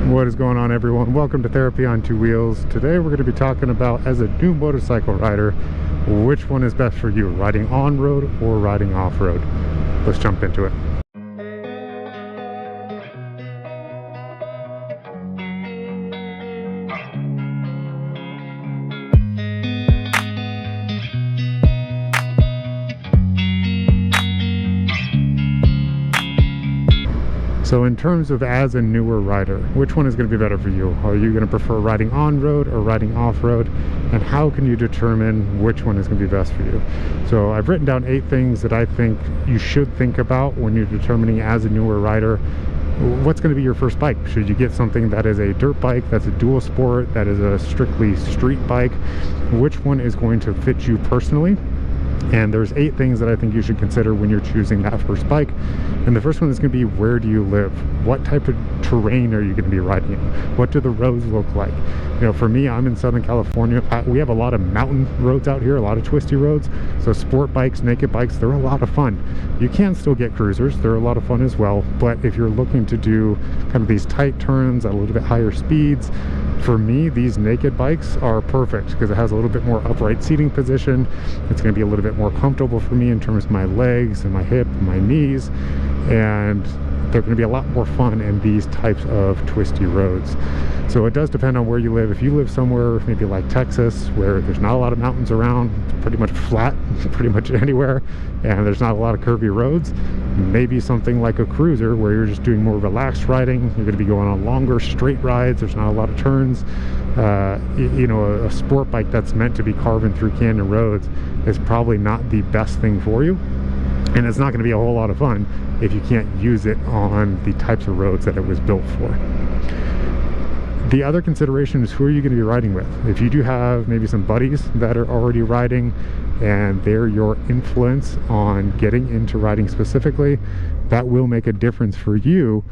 What is going on, everyone? Welcome to Therapy on Two Wheels. Today we're going to be talking about, as a new motorcycle rider, which one is best for you, riding on-road or riding off-road. Let's jump into it. So in terms of as a newer rider, which one is going to be better for you? Are you going to prefer riding on-road or riding off-road? And how can you determine which one is going to be best for you? So I've written down 8 things that I think you should think about when you're determining, as a newer rider, what's going to be your first bike. Should you get something that is a dirt bike, that's a dual sport, that is a strictly street bike? Which one is going to fit you personally? And there's 8 things that I think you should consider when you're choosing that first bike. And the first one is going to be, where do you live? What type of terrain are you going to be riding in? What do the roads look like? You know, for me, I'm in Southern California. We have a lot of mountain roads out here, a lot of twisty roads. So sport bikes, naked bikes, they're a lot of fun. You can still get cruisers. They're a lot of fun as well. But if you're looking to do kind of these tight turns at a little bit higher speeds, for me, these naked bikes are perfect because it has a little bit more upright seating position. It's going to be a little bit more comfortable for me in terms of my legs and my hip and my knees, and they're going to be a lot more fun in these types of twisty roads. So it does depend on where you live. If you live somewhere maybe like Texas, where there's not a lot of mountains around, it's pretty much flat pretty much anywhere, and there's not a lot of curvy roads, maybe something like a cruiser where you're just doing more relaxed riding. You're going to be going on longer straight rides. There's not a lot of turns. You know, a sport bike that's meant to be carving through canyon roads is probably not the best thing for you, and it's not going to be a whole lot of fun if you can't use it on the types of roads that it was built for. The other consideration is, who are you going to be riding with? If you do have maybe some buddies that are already riding and they're your influence on getting into riding specifically, that will make a difference for you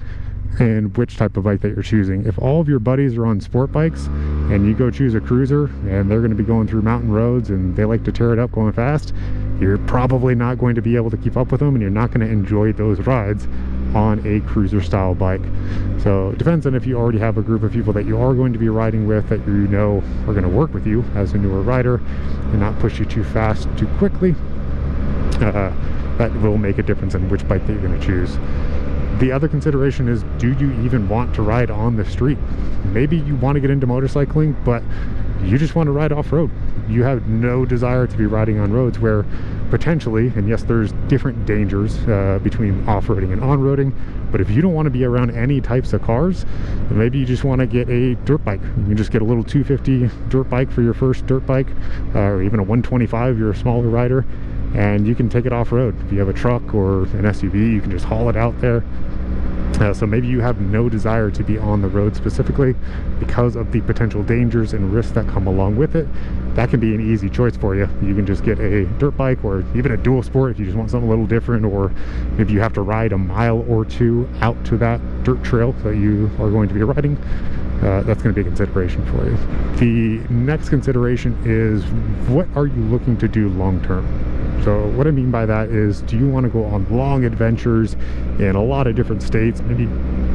in which type of bike that you're choosing. If all of your buddies are on sport bikes and you go choose a cruiser and they're going to be going through mountain roads and they like to tear it up going fast, you're probably not going to be able to keep up with them, and you're not going to enjoy those rides on a cruiser style bike. So it depends on if you already have a group of people that you are going to be riding with, that you know are going to work with you as a newer rider and not push you too fast too quickly. That will make a difference in which bike that you're going to choose. The other consideration is, do you even want to ride on the street? Maybe you want to get into motorcycling, but you just want to ride off-road. You have no desire to be riding on roads where potentially, and yes, there's different dangers between off-roading and on-roading, but if you don't want to be around any types of cars, then maybe you just want to get a dirt bike. You can just get a little 250 dirt bike for your first dirt bike, or even a 125 if you're a smaller rider, and you can take it off-road. If you have a truck or an SUV, you can just haul it out there. So maybe you have no desire to be on the road specifically because of the potential dangers and risks that come along with it. That can be an easy choice for you. You can just get a dirt bike, or even a dual sport if you just want something a little different, or maybe you have to ride a mile or two out to that dirt trail that you are going to be riding. That's going to be a consideration for you. The next consideration is, what are you looking to do long term? So what I mean by that is, do you want to go on long adventures in a lot of different states, maybe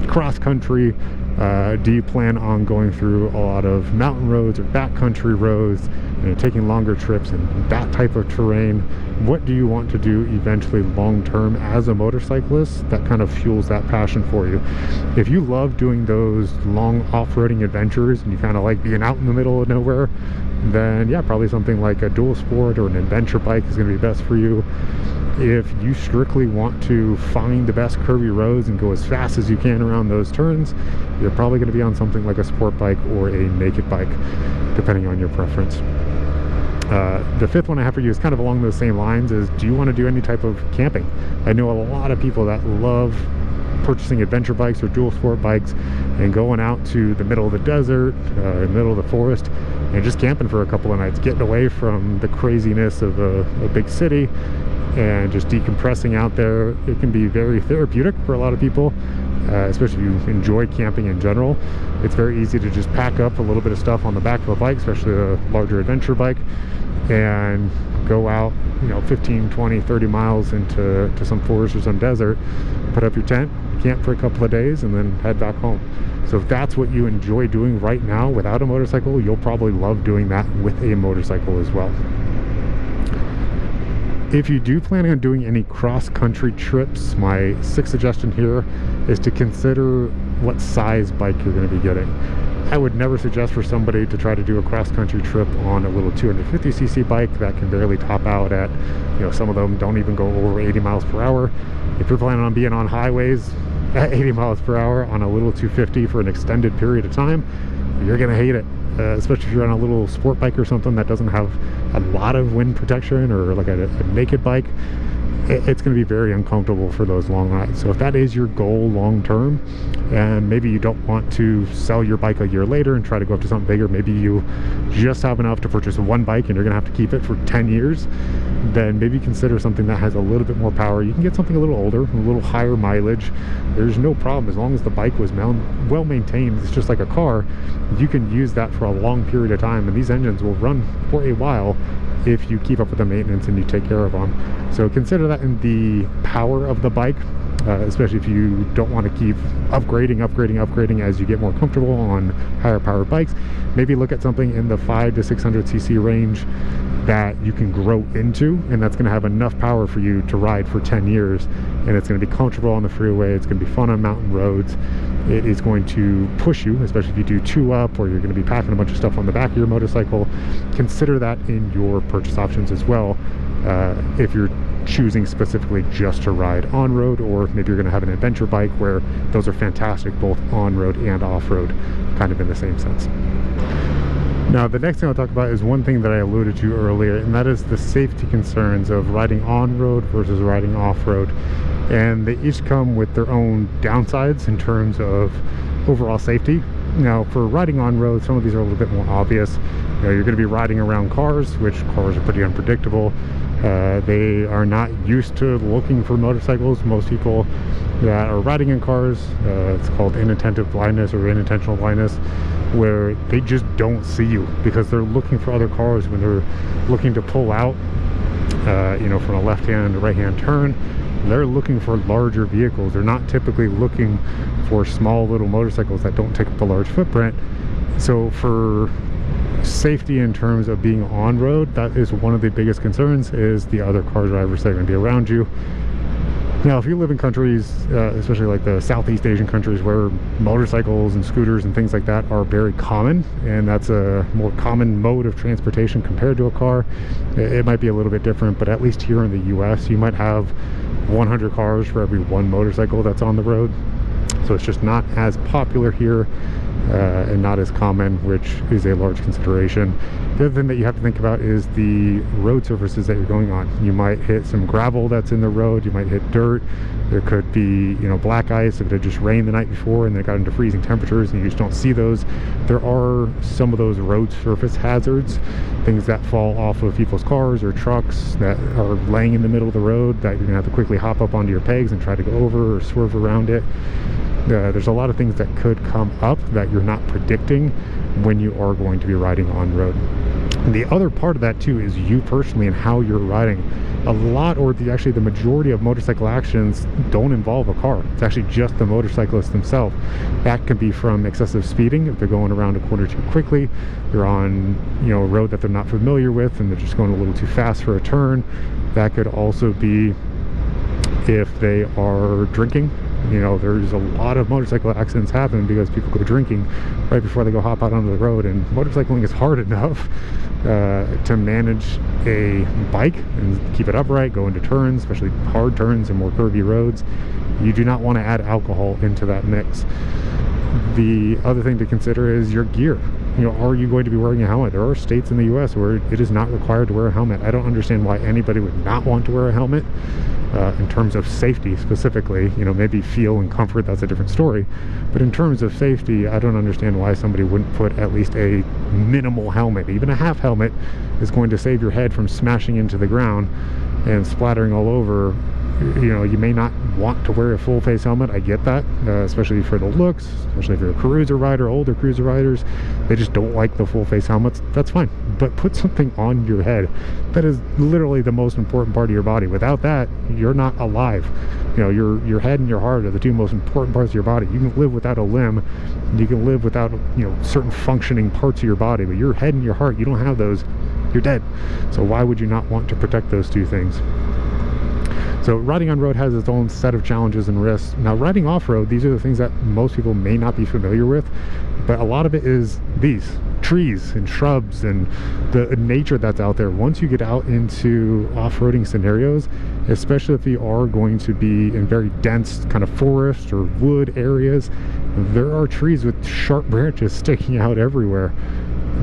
cross country? Do you plan on going through a lot of mountain roads or backcountry roads, taking longer trips in that type of terrain? What do you want to do eventually long term as a motorcyclist that kind of fuels that passion for you? If you love doing those long off-roading adventures and you kind of like being out in the middle of nowhere, then yeah, probably something like a dual sport or an adventure bike is going to be best for you. If you strictly want to find the best curvy roads and go as fast as you can around those turns, you're probably going to be on something like a sport bike or a naked bike, depending on your preference. The fifth one I have for you is kind of along those same lines, is, do you want to do any type of camping? I know a lot of people that love purchasing adventure bikes or dual sport bikes and going out to the middle of the desert, middle of the forest, and just camping for a couple of nights, getting away from the craziness of a big city and just decompressing out there. It can be very therapeutic for a lot of people, especially if you enjoy camping in general. It's very easy to just pack up a little bit of stuff on the back of a bike, especially a larger adventure bike, and go out, 15, 20, 30 miles into some forest or some desert, put up your tent, camp for a couple of days, and then head back home. So if that's what you enjoy doing right now without a motorcycle, you'll probably love doing that with a motorcycle as well. If you do plan on doing any cross-country trips, my sixth suggestion here is to consider what size bike you're going to be getting. I would never suggest for somebody to try to do a cross-country trip on a little 250cc bike that can barely top out at, some of them don't even go over 80 miles per hour. If you're planning on being on highways at 80 miles per hour on a little 250 for an extended period of time, you're going to hate it. Especially if you're on a little sport bike or something that doesn't have a lot of wind protection, or like a naked bike, it's going to be very uncomfortable for those long rides. So if that is your goal long term, and maybe you don't want to sell your bike a year later and try to go up to something bigger, maybe you just have enough to purchase one bike and you're going to have to keep it for 10 years, then maybe consider something that has a little bit more power. You can get something a little older, a little higher mileage. There's no problem as long as the bike was well maintained. It's just like a car. You can use that for a long period of time, and these engines will run for a while if you keep up with the maintenance and you take care of them. So consider that in the power of the bike, especially if you don't want to keep upgrading as you get more comfortable on higher powered bikes. Maybe look at something in the 500 to 600cc range that you can grow into, and that's going to have enough power for you to ride for 10 years, and it's going to be comfortable on the freeway. It's going to be fun on mountain roads. It is going to push you, especially if you do two up, or you're going to be packing a bunch of stuff on the back of your motorcycle. Consider that in your purchase options as well, if you're choosing specifically just to ride on-road, or maybe you're going to have an adventure bike, where those are fantastic both on-road and off-road, kind of in the same sense. Now, the next thing I'll talk about is one thing that I alluded to earlier, and that is the safety concerns of riding on-road versus riding off-road. And they each come with their own downsides in terms of overall safety. Now, for riding on-road, some of these are a little bit more obvious. You're going to be riding around cars, which cars are pretty unpredictable. They are not used to looking for motorcycles. Most people that are riding in cars, it's called inattentive blindness or unintentional blindness, where they just don't see you because they're looking for other cars when they're looking to pull out, from a left-hand to right-hand turn. They're looking for larger vehicles. They're not typically looking for small little motorcycles that don't take up a large footprint. So for safety in terms of being on road, that is one of the biggest concerns, is the other car drivers that are going to be around you. Now, if you live in countries, especially like the Southeast Asian countries, where motorcycles and scooters and things like that are very common, and that's a more common mode of transportation compared to a car, it might be a little bit different. But at least here in the US, you might have 100 cars for every one motorcycle that's on the road. So it's just not as popular here, and not as common, which is a large consideration. The other thing that you have to think about is the road surfaces that you're going on. You might hit some gravel that's in the road. You might hit dirt. There could be, black ice if it had just rained the night before and it got into freezing temperatures and you just don't see those. There are some of those road surface hazards, things that fall off of people's cars or trucks that are laying in the middle of the road that you're gonna have to quickly hop up onto your pegs and try to go over or swerve around it. There's a lot of things that could come up that you're not predicting when you are going to be riding on road. And the other part of that too is you personally and how you're riding. A lot, or actually the majority of motorcycle accidents don't involve a car. It's actually just the motorcyclists themselves. That can be from excessive speeding, if they're going around a corner too quickly, they're on a road that they're not familiar with and they're just going a little too fast for a turn. That could also be if they are drinking. There's a lot of motorcycle accidents happen because people go drinking right before they go hop out onto the road, and motorcycling is hard enough to manage a bike and keep it upright, go into turns, especially hard turns and more curvy roads. You do not want to add alcohol into that mix. The other thing to consider is your gear. Are you going to be wearing a helmet? There are states in the US where it is not required to wear a helmet. I don't understand why anybody would not want to wear a helmet. In terms of safety specifically, maybe feel and comfort, that's a different story. But in terms of safety, I don't understand why somebody wouldn't put at least a minimal helmet. Even a half helmet is going to save your head from smashing into the ground and splattering all over. You may not want to wear a full face helmet. I get that, especially for the looks, especially if you're a cruiser rider. Older cruiser riders, they just don't like the full face helmets. That's fine. but put something on your head. That is literally the most important part of your body. Without that, you're not alive. You know, your head and your heart are the two most important parts of your body. You can live without a limb, you can live without, you know, certain functioning parts of your body, but your head and your heart, you don't have those, you're dead. So why would you not want to protect those two things? So riding on road has its own set of challenges and risks. Now, riding off-road, these are the things that most people may not be familiar with, but a lot of it is these trees and shrubs and the nature that's out there. Once you get out into off-roading scenarios, especially if you are going to be in very dense kind of forest or wood areas, there are trees with sharp branches sticking out everywhere.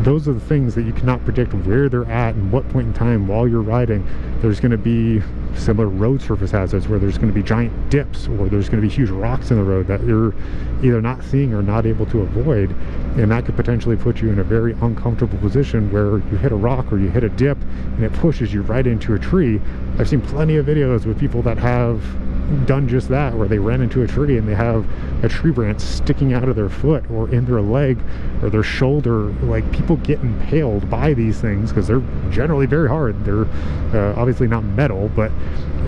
Those are the things that you cannot predict where they're at and what point in time while you're riding. There's going to be similar road surface hazards where there's going to be giant dips, or there's going to be huge rocks in the road that you're either not seeing or not able to avoid, and that could potentially put you in a very uncomfortable position where you hit a rock or you hit a dip and it pushes you right into a tree. I've seen plenty of videos with people that have done just that, where they ran into a tree and they have a tree branch sticking out of their foot or in their leg or their shoulder. Like, people get impaled by these things because they're generally very hard. They're obviously not metal, but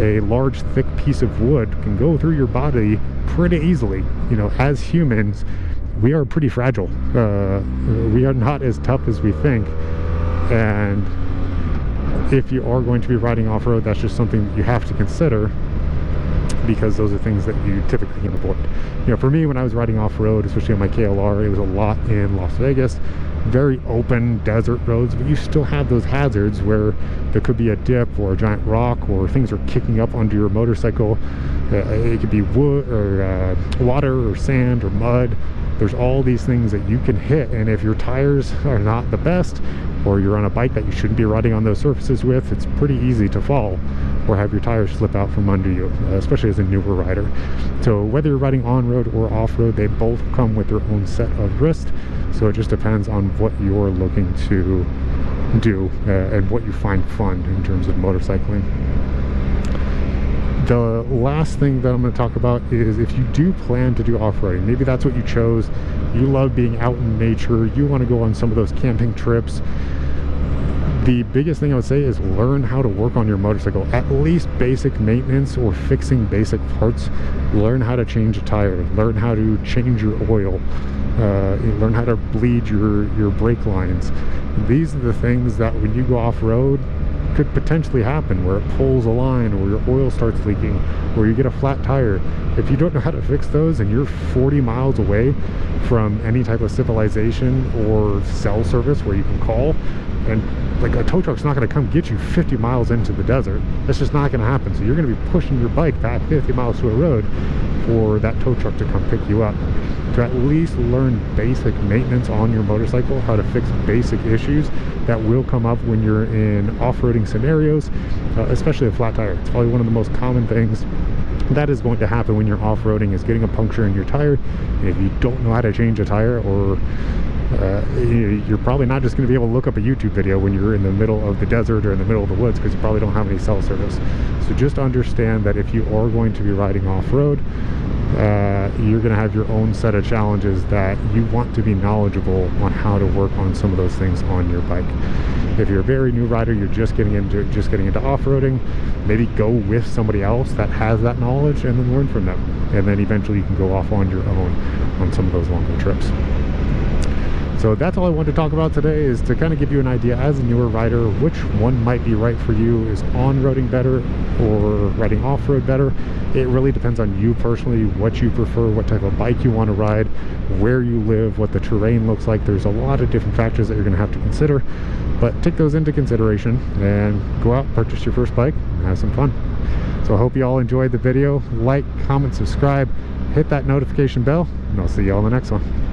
a large thick piece of wood can go through your body pretty easily. You know, as humans, we are pretty fragile. We are not as tough as we think, and if you are going to be riding off-road, that's just something that you have to consider, because those are things that you typically can avoid. You know, for me, when I was riding off-road, especially on my KLR, it was a lot in Las Vegas, very open desert roads, but you still have those hazards where there could be a dip or a giant rock, or things are kicking up under your motorcycle. It could be wood or water or sand or mud. There's all these things that you can hit, and if your tires are not the best, or you're on a bike that you shouldn't be riding on those surfaces with, it's pretty easy to fall or have your tires slip out from under you, especially as a newer rider. So whether you're riding on-road or off-road, they both come with their own set of risks. So it just depends on what you're looking to do and what you find fun in terms of motorcycling. The last thing that I'm going to talk about is, if you do plan to do off-roading, maybe that's what you chose, you love being out in nature, you want to go on some of those camping trips, the biggest thing I would say is learn how to work on your motorcycle. At least basic maintenance or fixing basic parts. Learn how to change a tire, learn how to change your oil, learn how to bleed your brake lines. These are the things that when you go off-road could potentially happen, where it pulls a line, or your oil starts leaking, or you get a flat tire. If you don't know how to fix those and you're 40 miles away from any type of civilization or cell service where you can call, and like a tow truck's not going to come get you 50 miles into the desert. That's just not going to happen. So you're going to be pushing your bike back 50 miles to a road for that tow truck to come pick you up. To at least learn basic maintenance on your motorcycle, how to fix basic issues that will come up when you're in off-roading scenarios, especially a flat tire. It's probably one of the most common things that is going to happen when you're off-roading, is getting a puncture in your tire. And if you don't know how to change a tire, or you're probably not just going to be able to look up a YouTube video when you're in the middle of the desert or in the middle of the woods, because you probably don't have any cell service. So just understand that if you are going to be riding off-road, you're going to have your own set of challenges that you want to be knowledgeable on how to work on some of those things on your bike. If you're a very new rider, you're just getting into off-roading, maybe go with somebody else that has that knowledge and then learn from them, and then eventually you can go off on your own on some of those longer trips. So that's all I wanted to talk about today, is to kind of give you an idea as a newer rider which one might be right for you. Is on-roading better or riding off-road better? It really depends on you personally, what you prefer, what type of bike you want to ride, where you live, what the terrain looks like. There's a lot of different factors that you're going to have to consider, but take those into consideration and go out, purchase your first bike, and have some fun. So I hope you all enjoyed the video. Like, comment, subscribe, hit that notification bell, and I'll see you all in the next one.